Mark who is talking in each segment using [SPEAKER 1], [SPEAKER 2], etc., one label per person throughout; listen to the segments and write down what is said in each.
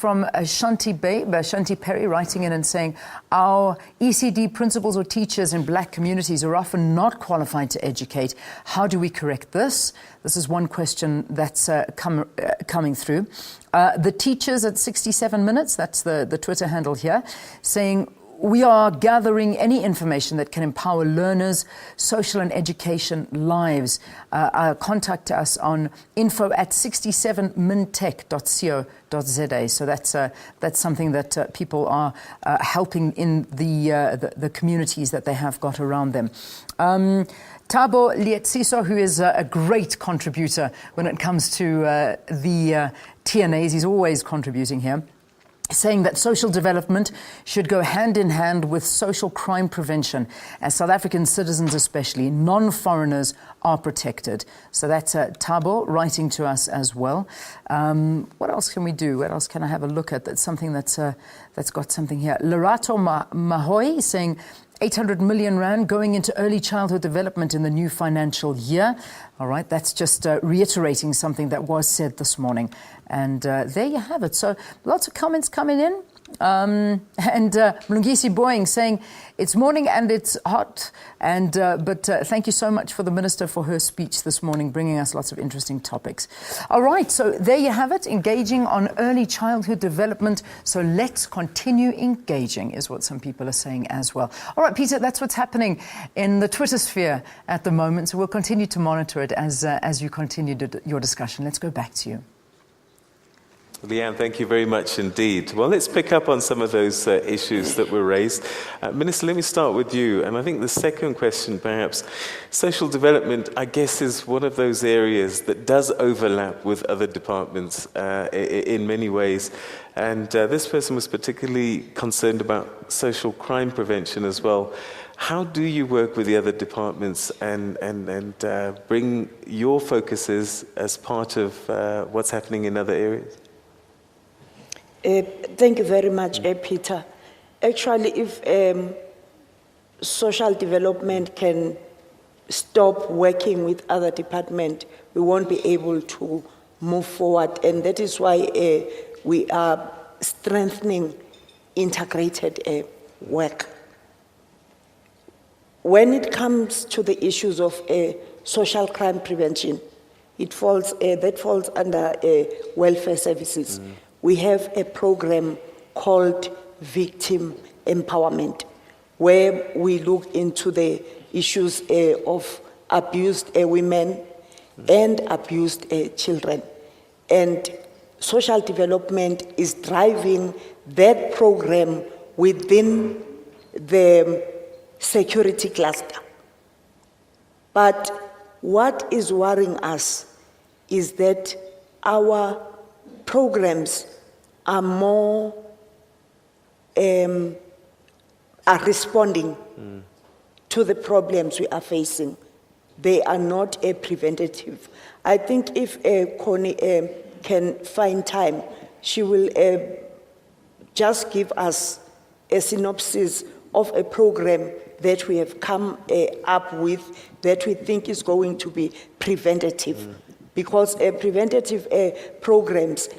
[SPEAKER 1] from Shanti Perry writing in and saying, our ECD principals or teachers in black communities are often not qualified to educate. How do we correct this? This is one question that's coming through. The teachers at 67 minutes, that's the Twitter handle here, saying, we are gathering any information that can empower learners' social and education lives. Contact us on info@67mintech.co.za. So that's something that people are helping in the communities that they have got around them. Thabo Lietsiso, who is a great contributor when it comes to the TNAs, he's always contributing here, saying that social development should go hand in hand with social crime prevention, as South African citizens especially, non-foreigners, are protected. So that's Thabo writing to us as well. What else can we do? What else can I have a look at? That's something that's got something here. Lerato Mahoy saying 800 million rand going into early childhood development in the new financial year. All right, that's just reiterating something that was said this morning. And there you have it. So lots of comments coming in. And Mlungisi Boying saying, it's morning and it's hot. But thank you so much for the Minister for her speech this morning, bringing us lots of interesting topics. All right, so there you have it, engaging on early childhood development. So let's continue engaging, is what some people are saying as well. All right, Peter, that's what's happening in the Twitter sphere at the moment. So we'll continue to monitor it as you continue your discussion. Let's go back to you.
[SPEAKER 2] Leanne, thank you very much indeed. Well, let's pick up on some of those issues that were raised. Minister, let me start with you. And I think the second question, perhaps, social development, I guess, is one of those areas that does overlap with other departments in many ways. And this person was particularly concerned about social crime prevention as well. How do you work with the other departments and bring your focuses as part of what's happening in other areas?
[SPEAKER 3] Thank you very much, Peter. Actually, if social development can stop working with other departments, we won't be able to move forward. And that is why we are strengthening integrated work. When it comes to the issues of social crime prevention, that falls under welfare services. We have a program called Victim Empowerment, where we look into the issues of abused women and abused children. And social development is driving that program within the security cluster. But what is worrying us is that our programs are more are responding to the problems we are facing. They are not preventative. I think if Connie can find time, she will just give us a synopsis of a program that we have come up with that we think is going to be preventative. Because preventative programs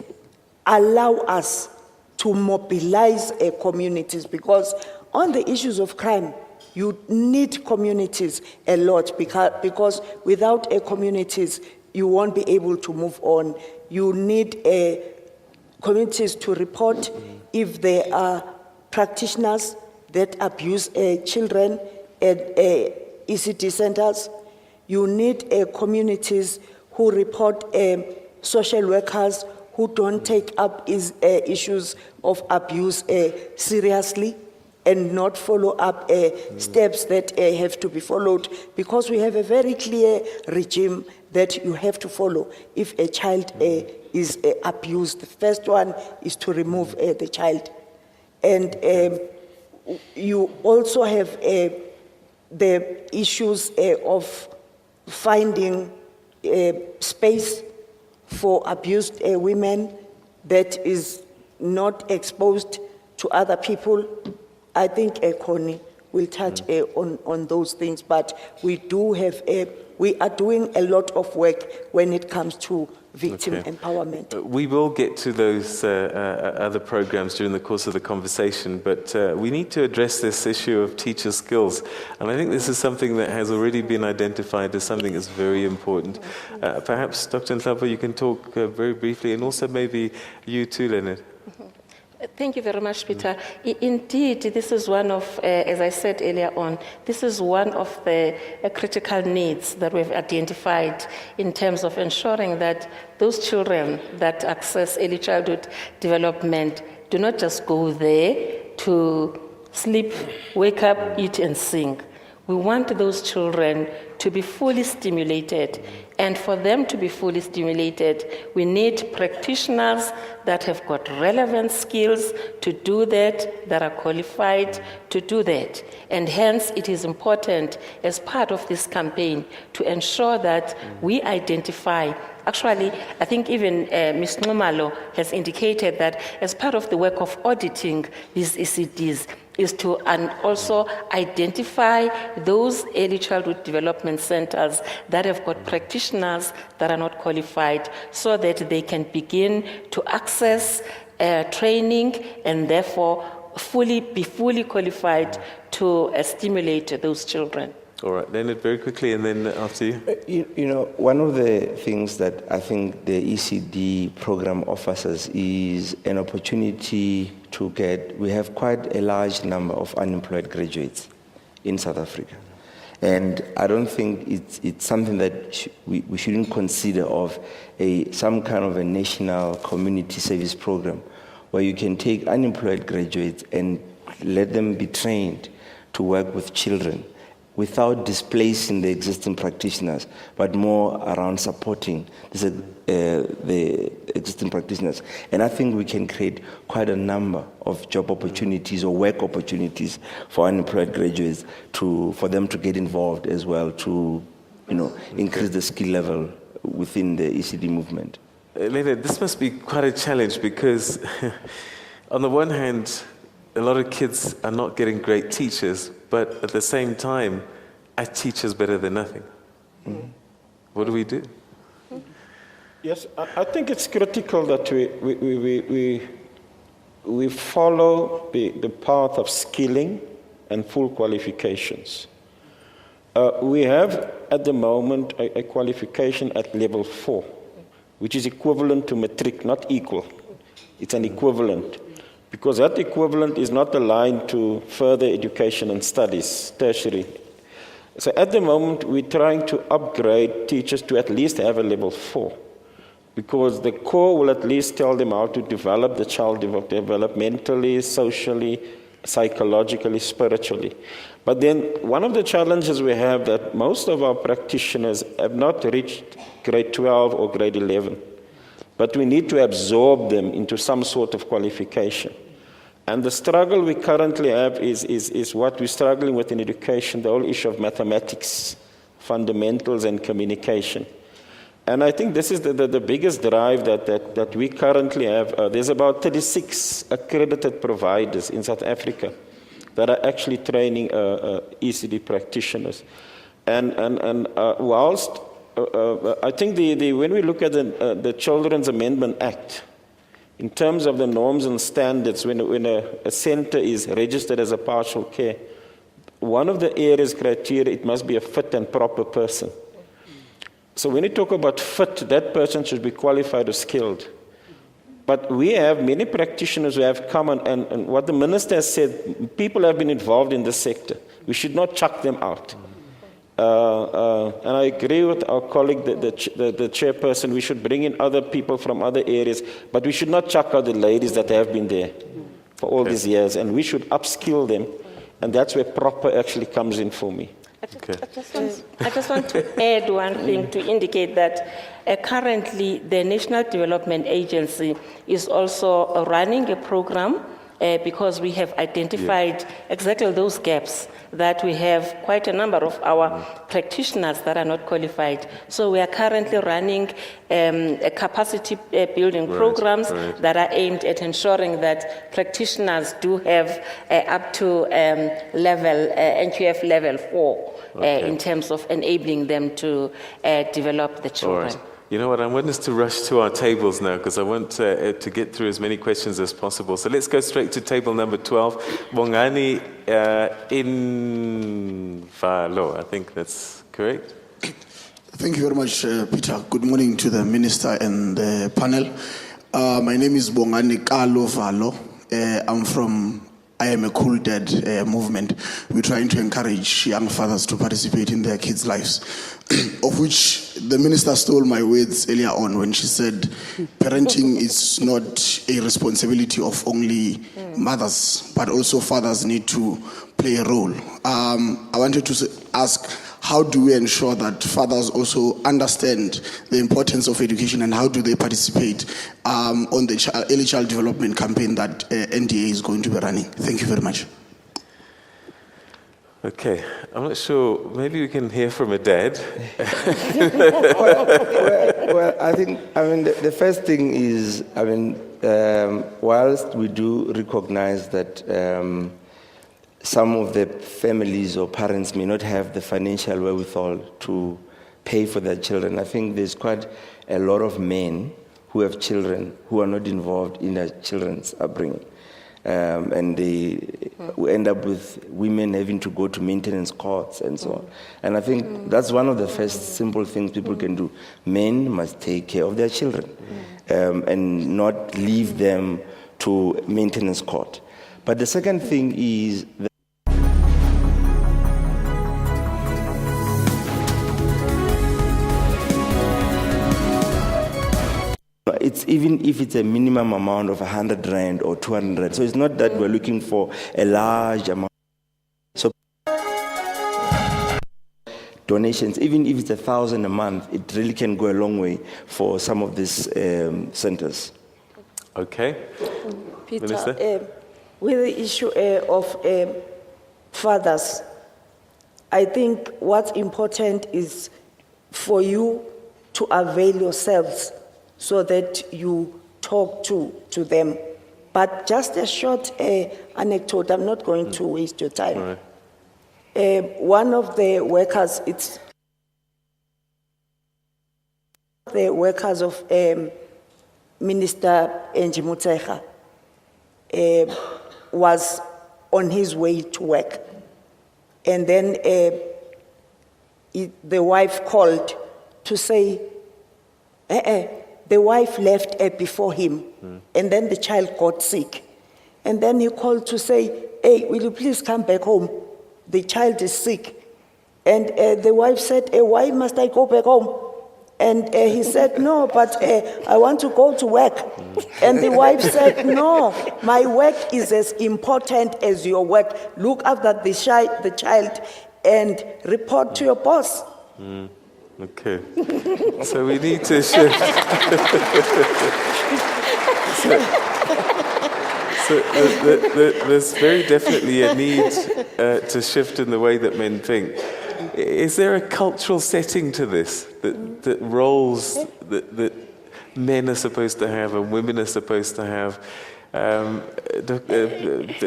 [SPEAKER 3] allow us to mobilize communities, because on the issues of crime, you need communities a lot, because without communities, you won't be able to move on. You need communities to report if there are practitioners that abuse children at ECD centers. You need communities who report social workers who don't take up issues of abuse seriously and not follow up steps that have to be followed, because we have a very clear regime that you have to follow if a child is abused. The first one is to remove the child. And you also have the issues of finding space for abused women that is not exposed to other people. I think Connie will touch on those things, but we do have we are doing a lot of work when it comes to victim
[SPEAKER 2] Okay.
[SPEAKER 3] empowerment.
[SPEAKER 2] We will get to those other programs during the course of the conversation, but we need to address this issue of teacher skills. And I think this is something that has already been identified as something that's very important. Perhaps, Dr. Nhlapho, you can talk very briefly, and also maybe you too, Leonard.
[SPEAKER 4] Thank you very much, Peter. Indeed, this is one of, as I said earlier on, this is one of the critical needs that we've identified in terms of ensuring that those children that access early childhood development do not just go there to sleep, wake up, eat, and sing. We want those children to be fully stimulated. And for them to be fully stimulated, we need practitioners that have got relevant skills to do that are qualified to do that. And hence, it is important as part of this campaign to ensure that we identify. Actually, I think even Ms. Nxumalo has indicated that as part of the work of auditing these ECDs, is to also identify those early childhood development centers that have got practitioners that are not qualified so that they can begin to access training and therefore be fully qualified to stimulate those children.
[SPEAKER 2] All right, Leonard, very quickly, and then after you.
[SPEAKER 5] You know, one of the things that I think the ECD program offers us is an opportunity to we have quite a large number of unemployed graduates in South Africa. And I don't think it's something that we shouldn't consider of some kind of a national community service program where you can take unemployed graduates and let them be trained to work with children without displacing the existing practitioners, but more around supporting the existing practitioners. And I think we can create quite a number of job opportunities or work opportunities for unemployed graduates for them to get involved as well to, increase the skill level within the ECD movement.
[SPEAKER 2] Leonard, this must be quite a challenge because on the one hand, a lot of kids are not getting great teachers, but at the same time, a teacher's better than nothing. Mm-hmm. What do we do?
[SPEAKER 6] Yes, I think it's critical that we follow the path of skilling and full qualifications. We have at the moment a qualification at level 4, which is equivalent to matric, not equal. It's an equivalent. Because that equivalent is not aligned to further education and studies, tertiary. So at the moment, we're trying to upgrade teachers to at least have a level 4. Because the core will at least tell them how to develop the child developmentally, socially, psychologically, spiritually. But then one of the challenges we have that most of our practitioners have not reached grade 12 or grade 11. But we need to absorb them into some sort of qualification. And the struggle we currently have is what we're struggling with in education, the whole issue of mathematics, fundamentals and communication. And I think this is the biggest drive that we currently have. There's about 36 accredited providers in South Africa that are actually training ECD practitioners. And whilst I think when we look at the Children's Amendment Act, in terms of the norms and standards, when a center is registered as a partial care, one of the areas criteria, it must be a fit and proper person. So when you talk about fit, that person should be qualified or skilled. But we have many practitioners who have come and what the minister has said, people have been involved in this sector. We should not chuck them out. And I agree with our colleague, the chairperson, we should bring in other people from other areas, but we should not chuck out the ladies that have been there for all these years, and we should upskill them, and that's where proper actually comes in for me.
[SPEAKER 4] I just want to add one thing to indicate that currently the National Development Agency is also running a program because we have identified exactly those gaps that we have quite a number of our practitioners that are not qualified. So we are currently running capacity building programs that are aimed at ensuring that practitioners do have up to NQF level 4 in terms of enabling them to develop the
[SPEAKER 2] All
[SPEAKER 4] children.
[SPEAKER 2] right. You know what, I want us to rush to our tables now because I want to get through as many questions as possible. So let's go straight to table number 12. Bongani Invalo, I think that's correct.
[SPEAKER 7] Thank you very much, Peter. Good morning to the Minister and the panel. My name is Bongani Kalo Valo. I am a Cool Dad movement. We're trying to encourage young fathers to participate in their kids' lives, of which the Minister stole my words earlier on when she said parenting is not a responsibility of only mothers, but also fathers need to play a role. I wanted to ask, how do we ensure that fathers also understand the importance of education, and how do they participate on the early child development campaign that NDA is going to be running? Thank you very much.
[SPEAKER 2] Okay, I'm not sure, maybe we can hear from a dad.
[SPEAKER 5] Well, I mean, the first thing is, whilst we do recognize that some of the families or parents may not have the financial wherewithal to pay for their children, I think there's quite a lot of men who have children who are not involved in their children's upbringing. And we end up with women having to go to maintenance courts and so on. And I think that's one of the first simple things people can do. Men must take care of their children and not leave them to maintenance court. But the second thing is that it's even if it's a minimum amount of 100 Rand or 200 Rand. So it's not that we're looking for a large amount. So donations, even if it's 1,000 a month, it really can go a long way for some of these centers.
[SPEAKER 2] Okay.
[SPEAKER 3] Peter,
[SPEAKER 2] Minister?
[SPEAKER 3] with the issue of fathers, I think what's important is for you to avail yourselves so that you talk to them. But just a short anecdote, I'm not going to waste your time.
[SPEAKER 2] All right.
[SPEAKER 3] One of the workers, it's the workers of Minister Enjimutseha was on his way to work. And then the wife called to say, the wife left before him, and then the child got sick. And then he called to say, hey, will you please come back home? The child is sick. And the wife said, why must I go back home? And he said, no, but I want to go to work. And the wife said, no, my work is as important as your work. Look after the child and report to your boss.
[SPEAKER 2] Okay. So we need to shift. There's very definitely a need to shift in the way that men think. Is there a cultural setting to this, that roles that men are supposed to have and women are supposed to have?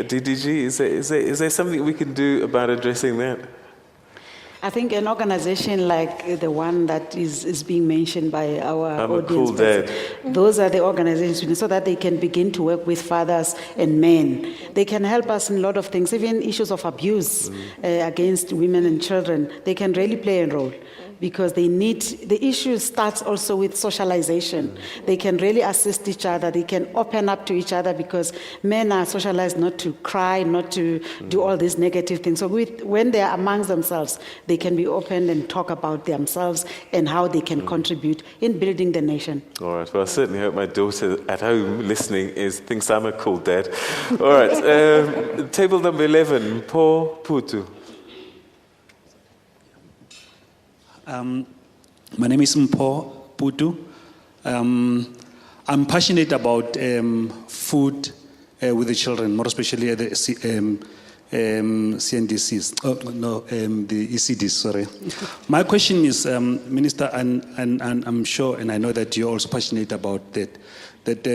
[SPEAKER 2] DDG, is there something we can do about addressing that?
[SPEAKER 8] I think an organization like the one that is being mentioned by our
[SPEAKER 2] I'm
[SPEAKER 8] audience,
[SPEAKER 2] a cool dad.
[SPEAKER 8] Those are the organizations so that they can begin to work with fathers and men. They can help us in a lot of things, even issues of abuse against women and children. They can really play a role because they need, the issue starts also with socialization. They can really assist each other. They can open up to each other because men are socialized not to cry, not to do all these negative things. So when they are amongst themselves, they can be open and talk about themselves and how they can contribute in building the nation.
[SPEAKER 2] All right. Well, I certainly hope my daughter at home listening thinks I'm a cool dad. All right. Table number 11, Paul Putu.
[SPEAKER 9] My name is Mpho Putu. I'm passionate about food with the children, more especially at the CNDCs. Oh, no, the ECDs, sorry. My question is, Minister, and I'm sure, and I know that you're also passionate about that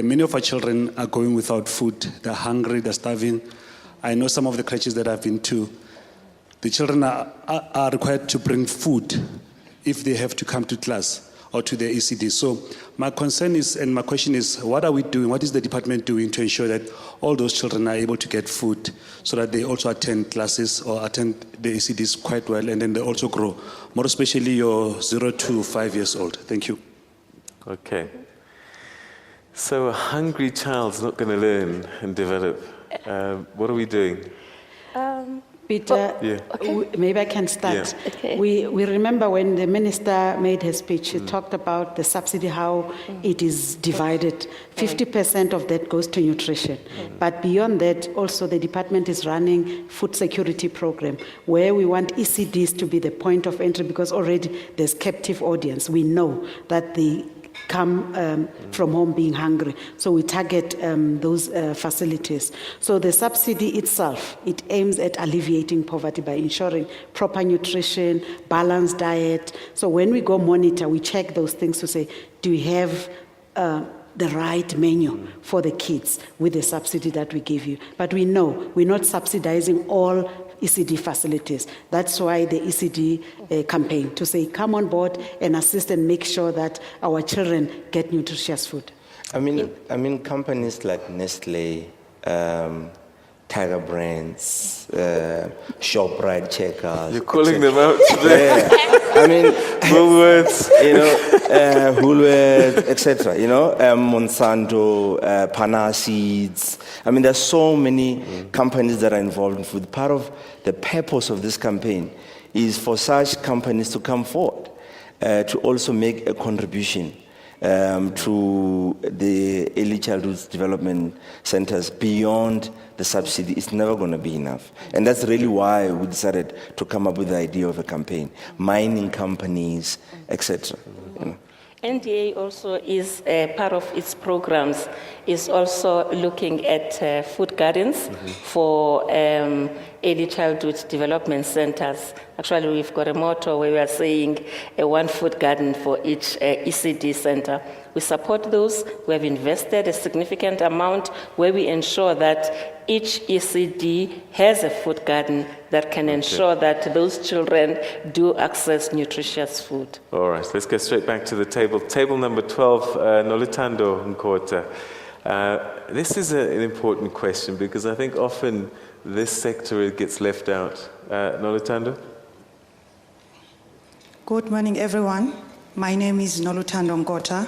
[SPEAKER 9] many of our children are going without food. They're hungry, they're starving. I know some of the crèches that I've been to, the children are required to bring food if they have to come to class or to the ECD. So my concern is, and my question is, what are we doing? What is the department doing to ensure that all those children are able to get food so that they also attend classes or attend the ECDs quite well, and then they also grow, more especially your 0 to 5 years old? Thank you.
[SPEAKER 2] Okay. So a hungry child's not going to learn and develop. What are we doing?
[SPEAKER 8] Peter,
[SPEAKER 2] Yeah.
[SPEAKER 8] maybe I can start.
[SPEAKER 2] Yeah.
[SPEAKER 4] Okay.
[SPEAKER 8] We remember when the minister made her speech, she talked about the subsidy, how it is divided. 50% of that goes to nutrition. But beyond that, also the department is running food security program where we want ECDs to be the point of entry, because already there's captive audience. We know that they come from home being hungry. So we target those facilities. So the subsidy itself, it aims at alleviating poverty by ensuring proper nutrition, balanced diet. So when we go monitor, we check those things to say, do we have the right menu for the kids with the subsidy that we give you? But we know we're not subsidizing all ECD facilities. That's why the ECD campaign, to say, come on board and assist and make sure that our children get nutritious food.
[SPEAKER 5] I mean, companies like Nestle, Tiger Brands, ShopRite, Checkers.
[SPEAKER 2] You're calling them out today.
[SPEAKER 5] Yeah. I mean,
[SPEAKER 2] Woolworths.
[SPEAKER 5] Woolworths, etc. Monsanto, Pana Seeds. I mean, there's so many companies that are involved in food. Part of the purpose of this campaign is for such companies to come forward to also make a contribution to the early childhood development centers beyond the subsidy. It's never going to be enough. And that's really why we decided to come up with the idea of a campaign, mining companies, etc.
[SPEAKER 4] NDA also is part of its programs is also looking at food gardens for early childhood development centers. Actually, we've got a motto where we are saying one food garden for each ECD center. We support those. We have invested a significant amount where we ensure that each ECD has a food garden that can ensure that those children do access nutritious food.
[SPEAKER 2] All right, let's go straight back to the table. Table number 12, Nolutando Nkota. This is an important question because I think often this sector gets left out. Nolutando?
[SPEAKER 10] Good morning, everyone. My name is Nolutando Nkota.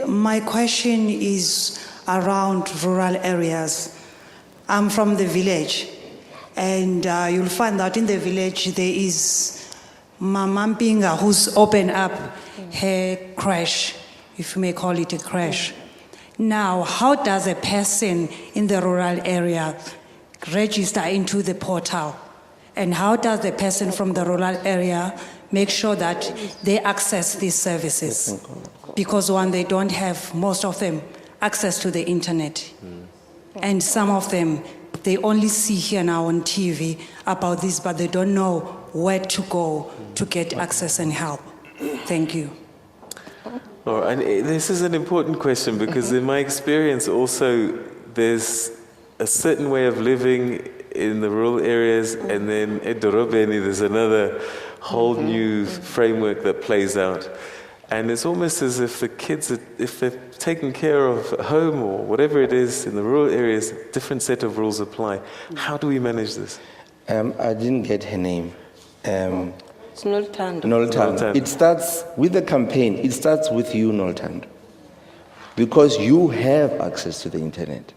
[SPEAKER 10] My question is around rural areas. I'm from the village, and you'll find that in the village there is Mama Mpinga who's opened up her crash, if you may call it a crash. Now, how does a person in the rural area register into the portal? And how does the person from the rural area make sure that they access these services? Because one, they don't have, most of them, access to the internet. And some of them, they only see here now on TV about this, but they don't know where to go to get access and help. Thank you.
[SPEAKER 2] All right, and this is an important question because in my experience also there's a certain way of living in the rural areas, and then at Dorobeni there's another whole new framework that plays out. And it's almost as if the kids, if they're taken care of at home or whatever it is in the rural areas, a different set of rules apply. How do we manage this?
[SPEAKER 5] I didn't get her name.
[SPEAKER 4] It's Nolutando.
[SPEAKER 5] Nolutando. It starts with the campaign. It starts with you, Nolutando. Because you have access to the internet.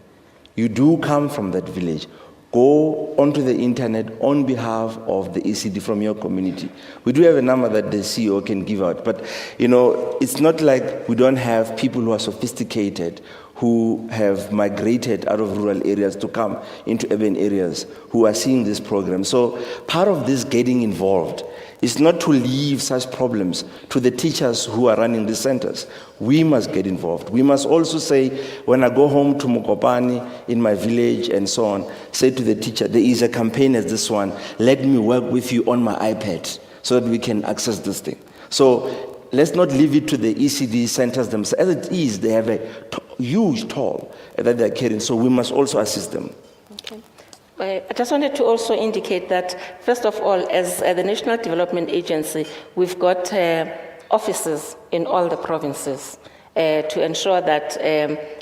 [SPEAKER 5] You do come from that village. Go onto the internet on behalf of the ECD from your community. We do have a number that the CEO can give out, but it's not like we don't have people who are sophisticated, who have migrated out of rural areas to come into urban areas, who are seeing this program. So part of this getting involved It's not to leave such problems to the teachers who are running the centers. We must get involved. We must also say, when I go home to Mokopani in my village and so on, say to the teacher, there is a campaign as this one, let me work with you on my iPad so that we can access this thing. So let's not leave it to the ECD centers themselves. As it is, they have a huge toll that they're carrying, so we must also assist them.
[SPEAKER 4] Okay. I just wanted to also indicate that, first of all, as the National Development Agency, we've got offices in all the provinces to ensure that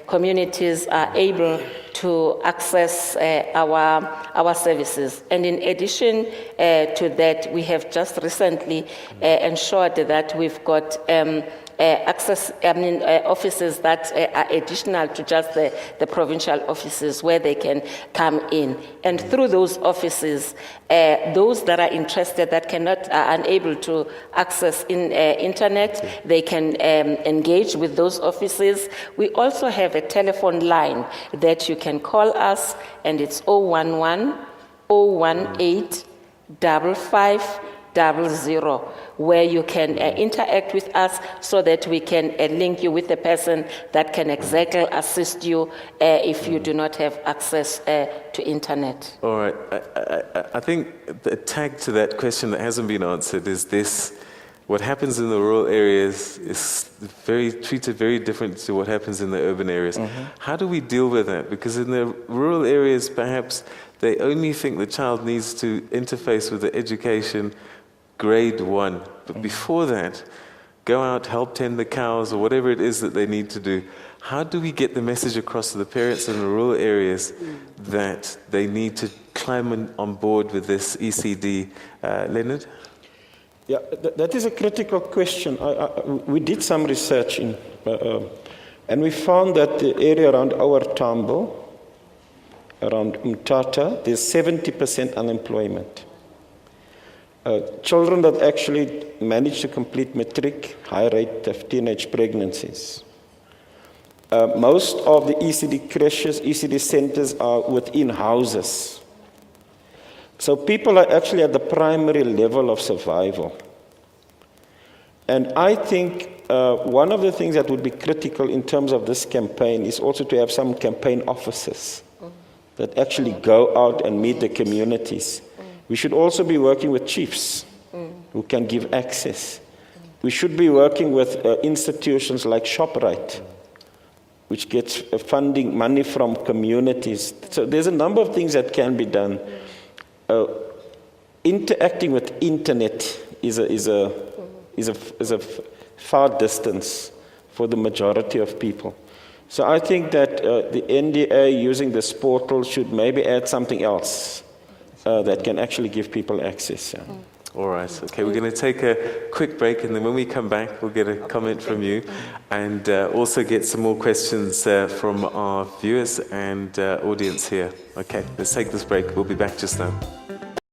[SPEAKER 4] communities are able to access our services. And in addition to that, we have just recently ensured that we've got offices that are additional to just the provincial offices where they can come in. And through those offices, those that are interested that are unable to access internet, they can engage with those offices. We also have a telephone line that you can call us, and it's 011 018 5500, where you can interact with us so that we can link you with the person that can exactly assist you if you do not have access to internet.
[SPEAKER 2] All right. I think the tag to that question that hasn't been answered is this. What happens in the rural areas is treated very different to what happens in the urban areas. Mm-hmm. How do we deal with that? Because in the rural areas, perhaps they only think the child needs to interface with the education grade 1. But before that, go out, help tend the cows, or whatever it is that they need to do. How do we get the message across to the parents in the rural areas that they need to climb on board with this ECD? Leonard?
[SPEAKER 6] Yeah, that is a critical question. We did some research and we found that the area around our Tambo, around Mtata, there's 70% unemployment. Children that actually manage to complete matric, high rate of teenage pregnancies. Most of the ECD creches, ECD centers are within houses. So people are actually at the primary level of survival. And I think one of the things that would be critical in terms of this campaign is also to have some campaign officers that actually go out and meet the communities. We should also be working with chiefs who can give access. We should be working with institutions like ShopRite, which gets funding money from communities. So there's a number of things that can be done. Interacting with internet is a far distance for the majority of people. So I think that the NDA using this portal should maybe add something else that can actually give people access. Yeah.
[SPEAKER 2] All right. Okay, we're going to take a quick break, and then when we come back, we'll get a comment from you and also get some more questions from our viewers and audience here. Okay, let's take this break. We'll be back just now.